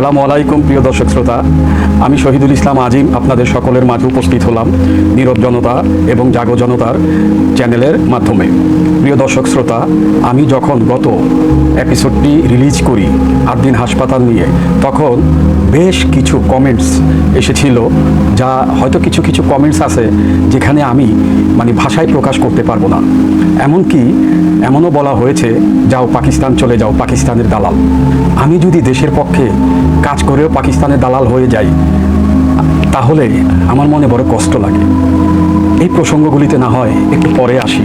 আসসালামু আলাইকুম প্রিয় দর্শক শ্রোতা, আমি শহীদুল ইসলাম আজিম আপনাদের সকলের মাঝে উপস্থিত হলাম নীরব জনতা এবং জাগো জনতার চ্যানেলের মাধ্যমে। প্রিয় দর্শক শ্রোতা, আমি যখন গত এপিসোডটি রিলিজ করি আদ্দিন হাসপাতাল নিয়ে, তখন বেশ কিছু কমেন্টস এসেছিল, যা হয়তো কিছু কিছু কমেন্টস আছে যেখানে আমি ভাষায় প্রকাশ করতে পারবো না। এমনকি এমনও বলা হয়েছে, যাও পাকিস্তান চলে যাও, পাকিস্তানের দালাল। আমি যদি দেশের পক্ষে কাজ করেও পাকিস্তানের দালাল হয়ে যাই, তাহলে আমার মনে বড় কষ্ট লাগে। এই প্রসঙ্গগুলিতে না হয় একটু পরে আসি।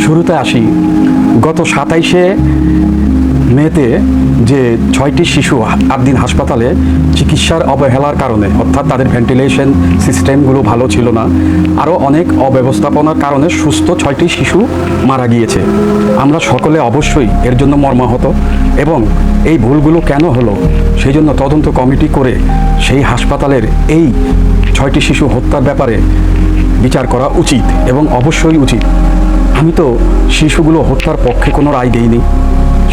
শুরুতে আসি, গত 27শে মেতে যে 6টি শিশু আদ্দিন হাসপাতালে চিকিৎসার অবহেলার কারণে, অর্থাৎ তাদের ভেন্টিলেশন সিস্টেমগুলো ভালো ছিল না, আরও অনেক অব্যবস্থাপনার কারণে সুস্থ 6টি শিশু মারা গিয়েছে। আমরা সকলে অবশ্যই এর জন্য মর্মাহত, এবং এই ভুলগুলো কেন হলো সেই জন্য তদন্ত কমিটি করে সেই হাসপাতালের এই 6টি শিশু হত্যার ব্যাপারে বিচার করা উচিত, এবং অবশ্যই উচিত। আমি তো শিশুগুলো হত্যার পক্ষে কোনো রায় দেইনি।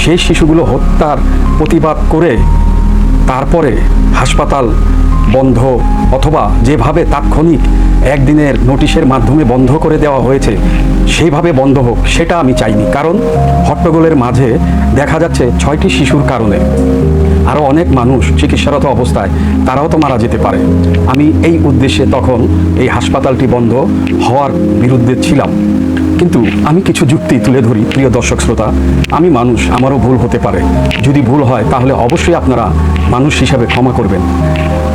সেই শিশুগুলো হত্যার প্রতিবাদ করে তারপরে হাসপাতাল বন্ধ, অথবা যেভাবে তাৎক্ষণিক একদিনের নোটিশের মাধ্যমে বন্ধ করে দেওয়া হয়েছে সেইভাবে বন্ধ হোক, সেটা আমি চাইনি। কারণ হট্টগোলের মাঝে দেখা যাচ্ছে 6টি শিশুর কারণে আরও অনেক মানুষ চিকিৎসারত অবস্থায় তারাও তো মারা যেতে পারে। আমি এই উদ্দেশ্যে তখন এই হাসপাতালটি বন্ধ হওয়ার বিরুদ্ধে ছিলাম। কিন্তু আমি কিছু যুক্তি তুলে ধরি। প্রিয় দর্শক শ্রোতা, আমি মানুষ, আমারও ভুল হতে পারে। যদি ভুল হয় তাহলে অবশ্যই আপনারা মানুষ হিসাবে ক্ষমা করবেন,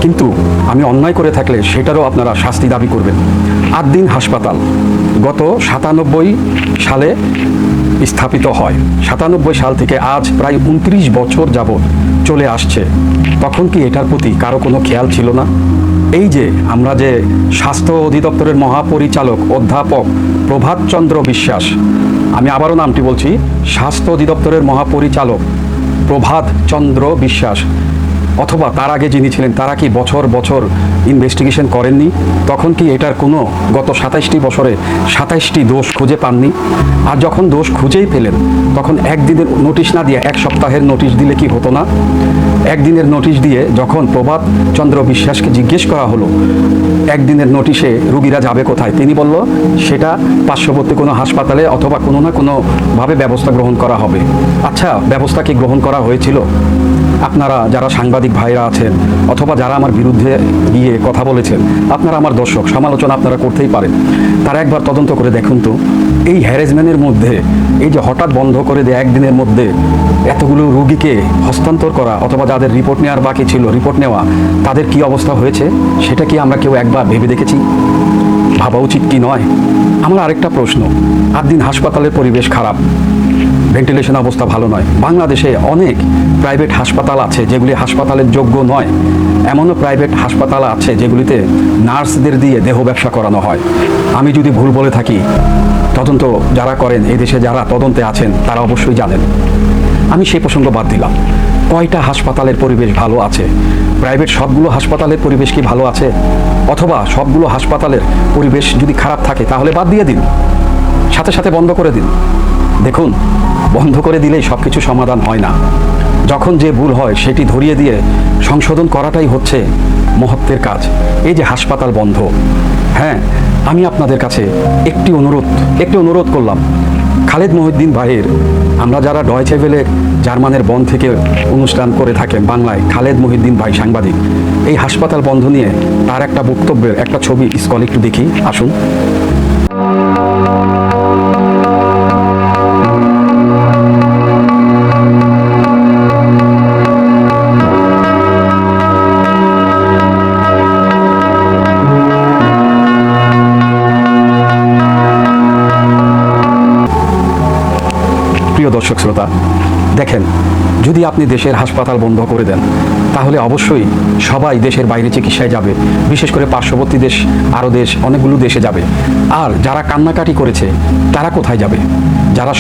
কিন্তু আমি অন্যায় করে থাকলে সেটারও আপনারা শাস্তি দাবি করবেন। আদ্দিন হাসপাতাল গত 97 সালে স্থাপিত হয়। 97 সাল থেকে আজ প্রায় 29 বছর যাবৎ চলে আসছে। তখন কি এটার প্রতি কারো কোনো খেয়াল ছিল না? এই যে আমরা যে স্বাস্থ্য অধিদপ্তরের মহাপরিচালক অধ্যাপক প্রভাত চন্দ্র বিশ্বাস, আমি আবারও নামটি বলছি, স্বাস্থ্য অধিদপ্তরের মহাপরিচালক প্রভাত চন্দ্র বিশ্বাস, অথবা তার আগে যিনি ছিলেন, তারা কি বছর বছর ইনভেস্টিগেশন করেননি? তখন কি এটার কোনো গত 27টি বছরে 27টি দোষ খুঁজে পাননি? আর যখন দোষ খুঁজেই পেলেন, তখন একদিনের নোটিশ না দিয়ে 1 সপ্তাহের নোটিশ দিলে কি হতো না? একদিনের নোটিশ দিয়ে যখন প্রভাত চন্দ্র বিশ্বাসকে জিজ্ঞেস করা হলো একদিনের নোটিশে রুগীরা যাবে কোথায়, তিনি বলল সেটা পার্শ্ববর্তী কোনো হাসপাতালে অথবা কোনো না কোনোভাবে ব্যবস্থা গ্রহণ করা হবে। আচ্ছা, ব্যবস্থা কি গ্রহণ করা হয়েছিল? আপনারা যারা সাংবাদিক ভাইরা আছেন, অথবা যারা আমার বিরুদ্ধে গিয়ে কথা বলেছেন, আপনারা আমার দর্শক, সমালোচনা আপনারা করতেই পারেন, তারা একবার তদন্ত করে দেখুন তো, এই হ্যারাসমেন্টের মধ্যে, এই যে হঠাৎ বন্ধ করে দেয় একদিনের মধ্যে এতগুলো রুগীকে হস্তান্তর করা, অথবা যাদের রিপোর্ট নেওয়ার বাকি ছিল রিপোর্ট নেওয়া, তাদের কি অবস্থা হয়েছে সেটা কি আমরা কেউ একবার ভেবে দেখেছি? ভাবা উচিত কি নয়? আমার আরেকটা প্রশ্ন, আদ্দিন হাসপাতালের পরিবেশ খারাপ, ভেন্টিলেশন অবস্থা ভালো নয়। বাংলাদেশে অনেক প্রাইভেট হাসপাতাল আছে যেগুলি হাসপাতালের যোগ্য নয়। এমনও প্রাইভেট হাসপাতাল আছে যেগুলিতে নার্সদের দিয়ে দেহ ব্যবসা করানো হয়। আমি যদি ভুল বলে থাকি, তদন্ত যারা করেন, এই দেশে যারা তদন্তে আছেন, তারা অবশ্যই জানেন। আমি সেই প্রসঙ্গ বাদ দিলাম। কয়টা হাসপাতালের পরিবেশ ভালো আছে? প্রাইভেট সবগুলো হাসপাতালের পরিবেশ কি ভালো আছে? অথবা সবগুলো হাসপাতালের পরিবেশ যদি খারাপ থাকে তাহলে বাদ দিয়ে দিন, সাথে সাথে বন্ধ করে দিন। দেখুন, বন্ধ করে দিলেই সব কিছু সমাধান হয় না। যখন যে ভুল হয় সেটি ধরিয়ে দিয়ে সংশোধন করাটাই হচ্ছে মহত্বের কাজ। এই যে হাসপাতাল বন্ধ, হ্যাঁ, আমি আপনাদের কাছে একটি অনুরোধ করলাম। খালেদ মহিউদ্দিন ভাইয়ের, আমরা যারা ডয়েচে ভেলে জার্মানের বন থেকে অনুষ্ঠান করে থাকেন বাংলায়, খালেদ মহিউদ্দিন ভাই সাংবাদিক, এই হাসপাতাল বন্ধ নিয়ে তার একটা বক্তব্যের একটা ছবি স্কল একটু দেখি, আসুন। প্রিয় দর্শক শ্রোতা, দেখেন, যদি আপনি দেশের হাসপাতাল বন্ধ করে দেন তাহলে অবশ্যই সবাই দেশের বাইরে চিকিৎসায় যাবে, বিশেষ করে পার্শ্ববর্তী দেশ, আরও দেশ, অনেকগুলো দেশে যাবে। আর যারা কান্নাকাটি করেছে তারা কোথায় যাবে? যারা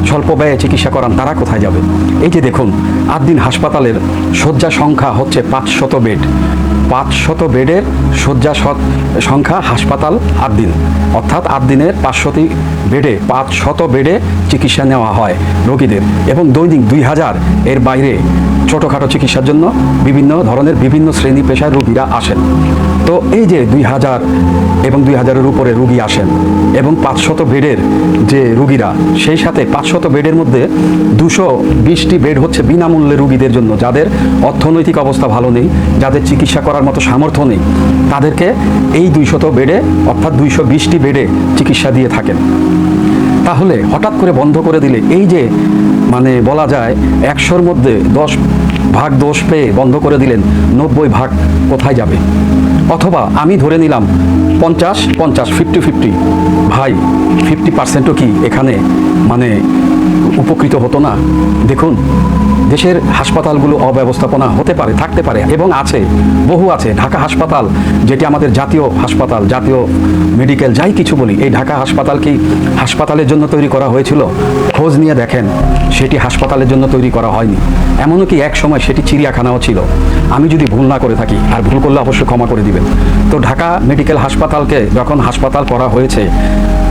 স্বল্প ব্যয়ে চিকিৎসা করান তারা কোথায় যাবে? এই যে দেখুন, আদ্দিন হাসপাতালের শয্যা সংখ্যা হচ্ছে 500 বেড। 500 বেডের শয্যা সংখ্যা হাসপাতাল আদ্দিন, অর্থাৎ আদ্দিনের 500টি বেডে 500 বেডে চিকিৎসা নেওয়া হয় রোগীদের, এবং দৈনিক 2000 এর বাইরে ছোটোখাটো চিকিৎসার জন্য বিভিন্ন ধরনের বিভিন্ন শ্রেণী পেশার রোগীরা আসেন। তো এই যে 2000 এবং 2000-এর উপরে রুগী আসেন এবং 500 বেডের যে রুগীরা, সেই সাথে 500 বেডের মধ্যে 220টি বেড হচ্ছে বিনামূল্যে রুগীদের জন্য, যাদের অর্থনৈতিক অবস্থা ভালো নেই, যাদের চিকিৎসা করার মতো সামর্থ্য নেই, তাদেরকে এই 200 বেডে অর্থাৎ 220টি বেডে চিকিৎসা দিয়ে থাকেন। তাহলে হঠাৎ করে বন্ধ করে দিলে এই যে মানে বলা যায় 100-র মধ্যে 10 ভাগ দোষ পেয়ে বন্ধ করে দিলেন, 90 ভাগ কোথায় যাবে? অথবা আমি ধরে নিলাম 50-50, 50-50, ভাই 50%ও কি এখানে মানে উপকৃত হতো না? দেখুন, দেশের হাসপাতালগুলো অব্যবস্থাপনা হতে পারে, থাকতে পারে এবং আছে, বহু আছে। ঢাকা হাসপাতাল যেটি আমাদের জাতীয় হাসপাতাল, জাতীয় মেডিকেল যাই কিছু বলি, এই ঢাকা হাসপাতাল কি হাসপাতালের জন্য তৈরি করা হয়েছিল? খোঁজ নিয়ে দেখেন, সেটি হাসপাতালের জন্য তৈরি করা হয়নি। এমনও কি এক সময় সেটি চিড়িয়াখানাও ছিল, আমি যদি ভুল না করে থাকি, আর ভুল করলে অবশ্যই ক্ষমা করে দিবেন। তো ঢাকা মেডিকেল হাসপাতালকে যখন হাসপাতাল করা হয়েছে,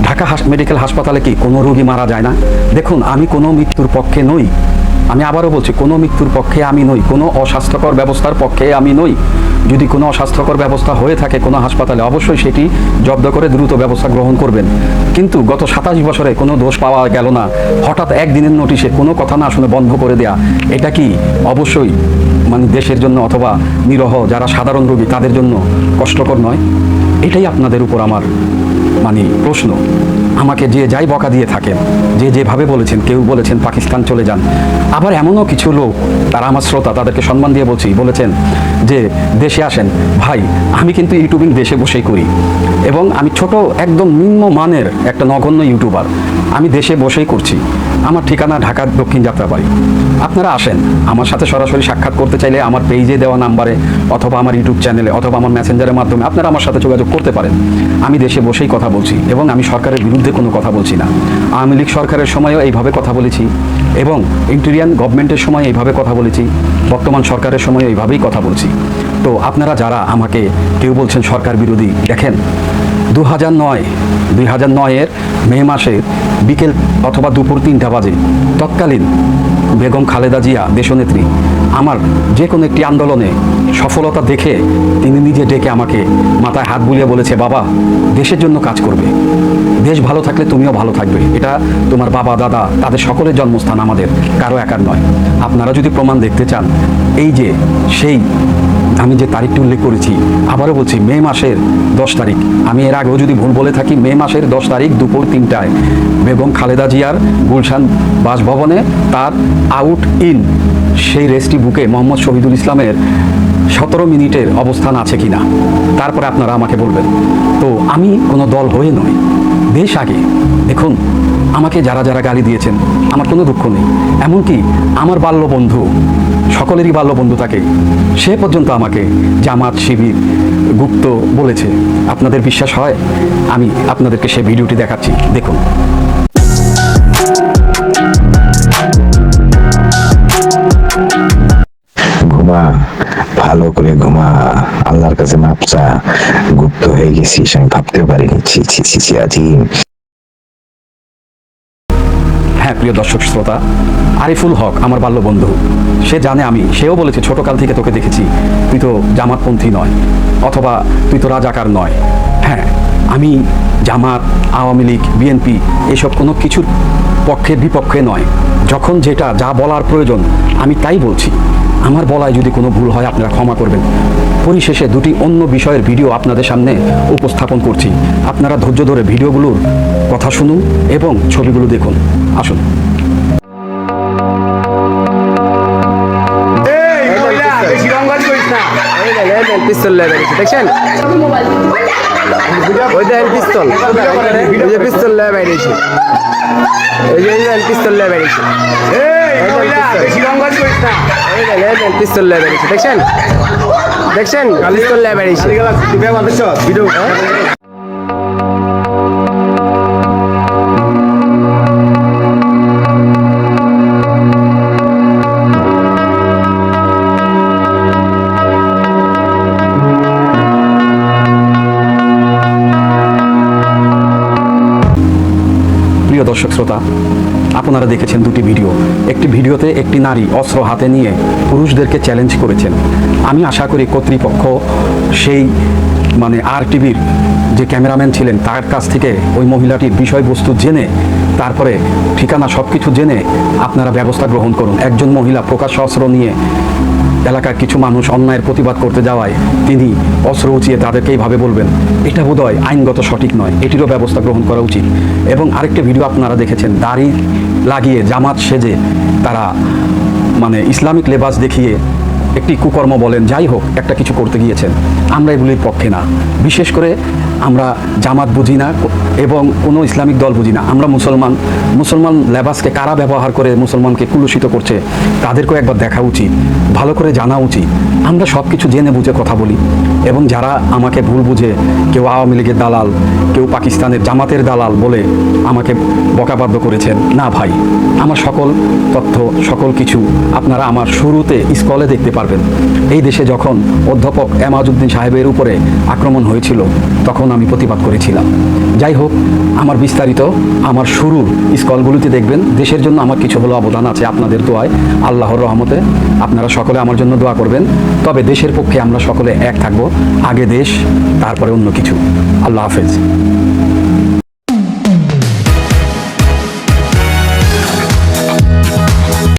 ঢাকা মেডিকেল হাসপাতালে কি কোনো রোগী মারা যায় না? দেখুন, আমি কোনো মৃত্যুর পক্ষে নই, আমি আবারও বলছি, কোনো মৃত্যুর পক্ষে আমি নই, কোনো অস্বাস্থ্যকর ব্যবস্থার পক্ষে আমি নই। যদি কোনো অস্বাস্থ্যকর ব্যবস্থা হয়ে থাকে কোনো হাসপাতালে, অবশ্যই সেটি জব্দ করে দ্রুত ব্যবস্থা গ্রহণ করবেন। কিন্তু গত 27 বছরে কোনো দোষ পাওয়া গেল না, হঠাৎ একদিনের নোটিশে কোনো কথা না শুনে বন্ধ করে দেয়া, এটা কি অবশ্যই মানে দেশের জন্য অথবা নিরহ যারা সাধারণ রোগী তাদের জন্য কষ্টকর নয়? এটাই আপনাদের উপর আমার মানে প্রশ্ন। আমাকে যে যাই বকা দিয়ে থাকেন, যে যেভাবে বলেছেন, কেউ বলেছেন পাকিস্তান চলে যান, আবার এমনও কিছু লোক, তারা আমার শ্রোতা, তাদেরকে সম্মান দিয়ে বলছি, বলেছেন যে দেশে আসেন। ভাই, আমি কিন্তু ইউটিউবিং দেশে বসেই করি এবং আমি ছোট একদম নিম্নমানের একটা নগণ্য ইউটিউবার, আমি দেশে বসেই করছি। আমার ঠিকানা ঢাকার দক্ষিণ যাত্রাবাড়ি। আপনারা আসেন, আমার সাথে সরাসরি সাক্ষাৎ করতে চাইলে আমার পেজে দেওয়া নাম্বারে অথবা আমার ইউটিউব চ্যানেলে অথবা আমার মেসেঞ্জারের মাধ্যমে আপনারা আমার সাথে যোগাযোগ করতে পারেন। আমি দেশে বসেই কথা বলছি এবং আমি সরকারের বিরুদ্ধে কোনো কথা বলছি না। আওয়ামী লীগ সরকারের সময়ও এইভাবে কথা বলেছি এবং ইন্টেরিয়ান গভর্নমেন্টের সময় এইভাবে কথা বলেছি, বর্তমান সরকারের সময় এইভাবেই কথা বলছি। তো আপনারা যারা আমাকে কেউ বলছেন সরকার বিরোধী, দেখেন 2009-এর মে মাসের বিকেল অথবা দুপুর 3টা বাজে তৎকালীন বেগম খালেদা জিয়া দেশনেত্রী আমার যে কোনো একটি আন্দোলনে সফলতা দেখে তিনি নিজে ডেকে আমাকে মাথায় হাত বুলিয়ে বলেছে, বাবা দেশের জন্য কাজ করবে, দেশ ভালো থাকলে তুমিও ভালো থাকবে, এটা তোমার বাবা দাদা তাদের সকলের জন্মস্থান, আমাদের কারো একার নয়। আপনারা যদি প্রমাণ দেখতে চান, এই যে সেই আমি যে তারিখটি উল্লেখ করেছি, আবারও বলছি মে মাসের 10 তারিখ, আমি এর আগেও যদি ভুল বলে থাকি, মে মাসের 10 তারিখ দুপুর 3টায় বেগম খালেদা জিয়ার গুলশান বাসভবনে তার আউট ইন সেই রেস্টি বুকে মোহাম্মদ শহীদুল ইসলামের 17 মিনিটের অবস্থান আছে কিনা, তারপরে আপনারা আমাকে বলবেন। তো আমি কোনো দল হয়ে নয়, দেশ আগে। দেখুন, আমাকে যারা যারা গালি দিয়েছেন আমার কোনো দুঃখ নেই, এমনকি আমার বাল্যবন্ধু, সকলেরই বাল্যবন্ধু থাকে, সে পর্যন্ত আমাকে জামাত শিবির গুপ্ত বলেছে। আপনাদের বিশ্বাস হয়? আমি আপনাদেরকে সেই ভিডিওটি দেখাচ্ছি, দেখুন। ঘুমা, ভালো করে ঘুমা, আল্লাহর কাছে মাপ চা। গুপ্ত হয়ে গেছিস আমি ভাবতেও পারিনি। ছি ছি ছি ছি, আজিম। হ্যাঁ, প্রিয় দর্শক শ্রোতা, আরিফুল হক আমার বাল্যবন্ধু, সে জানে আমি, সেও বলেছে ছোটকাল থেকে তোকে দেখেছি, তুই তো জামাতপন্থী নয় অথবা তুই তো রাজাকার নয়। হ্যাঁ, আমি জামাত, আওয়ামী লীগ, বিএনপি এসব কোনো কিছুর পক্ষে বিপক্ষে নয়। যখন যেটা যা বলার প্রয়োজন আমি তাই বলছি। আমার বলায় যদি কোনো ভুল হয় আপনারা ক্ষমা করবেন। পরিশেষে দুটি অন্য বিষয়ের ভিডিও আপনাদের সামনে উপস্থাপন করছি, আপনারা ধৈর্য ধরে ভিডিওগুলোর কথা শুনুন এবং ছবিগুলো দেখুন। আসুন। পিস্তল দেখছেন, ওই দেখেন পিস্তল, পিস্তল বেরিয়েছে, এই যে পিস্তল বেরিয়েছে, পিস্তল বেরিয়েছে, দেখছেন দেখছেন পিস্তল বেরিয়েছে। দর্শক শ্রোতা, আপনারা দেখেছেন দুটি ভিডিও। একটি ভিডিওতে একটি নারী অস্ত্র হাতে নিয়ে পুরুষদেরকে চ্যালেঞ্জ করেছেন। আমি আশা করি কর্তৃপক্ষ সেই RTV যে ক্যামেরাম্যান ছিলেন তার কাছ থেকে ওই মহিলাটির বিষয়বস্তু জেনে তারপরে ঠিকানা সব কিছু জেনে আপনারা ব্যবস্থা গ্রহণ করুন। একজন মহিলা প্রকাশ্য অস্ত্র নিয়ে এলাকার কিছু মানুষ অন্যায়ের প্রতিবাদ করতে যাওয়ায় তিনি অস্ত্র উঁচিয়ে তাদেরকে এইভাবে বলবেন, এটা বোধহয় আইনগত সঠিক নয়, এটিরও ব্যবস্থা গ্রহণ করা উচিত। এবং আরেকটি ভিডিও আপনারা দেখেছেন, দাড়ি লাগিয়ে জামাত সেজে তারা ইসলামিক লেবাস দেখিয়ে একটি কুকর্ম বলেন যাই হোক একটা কিছু করতে গিয়েছেন। আমরা এগুলির পক্ষে না। বিশেষ করে আমরা জামাত বুঝি না এবং কোনো ইসলামিক দল বুঝি না। আমরা মুসলমান লেবাসকে কারা ব্যবহার করে মুসলমানকে কুলুষিত করছে তাদেরকেও একবার দেখা উচিত, ভালো করে জানা উচিত। আমরা সব কিছু জেনে বুঝে কথা বলি এবং যারা আমাকে ভুল বুঝে কেউ আওয়ামী লীগের দালাল, কেউ পাকিস্তানের জামাতের দালাল বলে আমাকে বকাবাদ্য করেছেন, না ভাই, আমার সকল তথ্য সকল কিছু আপনারা আমার শুরুতে স্কলে দেখতে পারবেন। এই দেশে যখন অধ্যাপক এমাজউদ্দিন সাহেবের উপরে আক্রমণ হয়েছিল তখন আমি প্রতিবাদ করেছিলাম। যাই হোক, আমার বিস্তারিত আমার শুরুর স্কলগুলিতে দেখবেন। দেশের জন্য আমার কিছু হলো অবদান আছে আপনাদের দোয়ায়, আল্লাহর রহমতে। আপনারা সকলে আমার জন্য দোয়া করবেন। তবে দেশের পক্ষে আমরা সকলে এক থাকব, আগে দেশ তারপরে অন্য কিছু। আল্লাহ হাফেজ।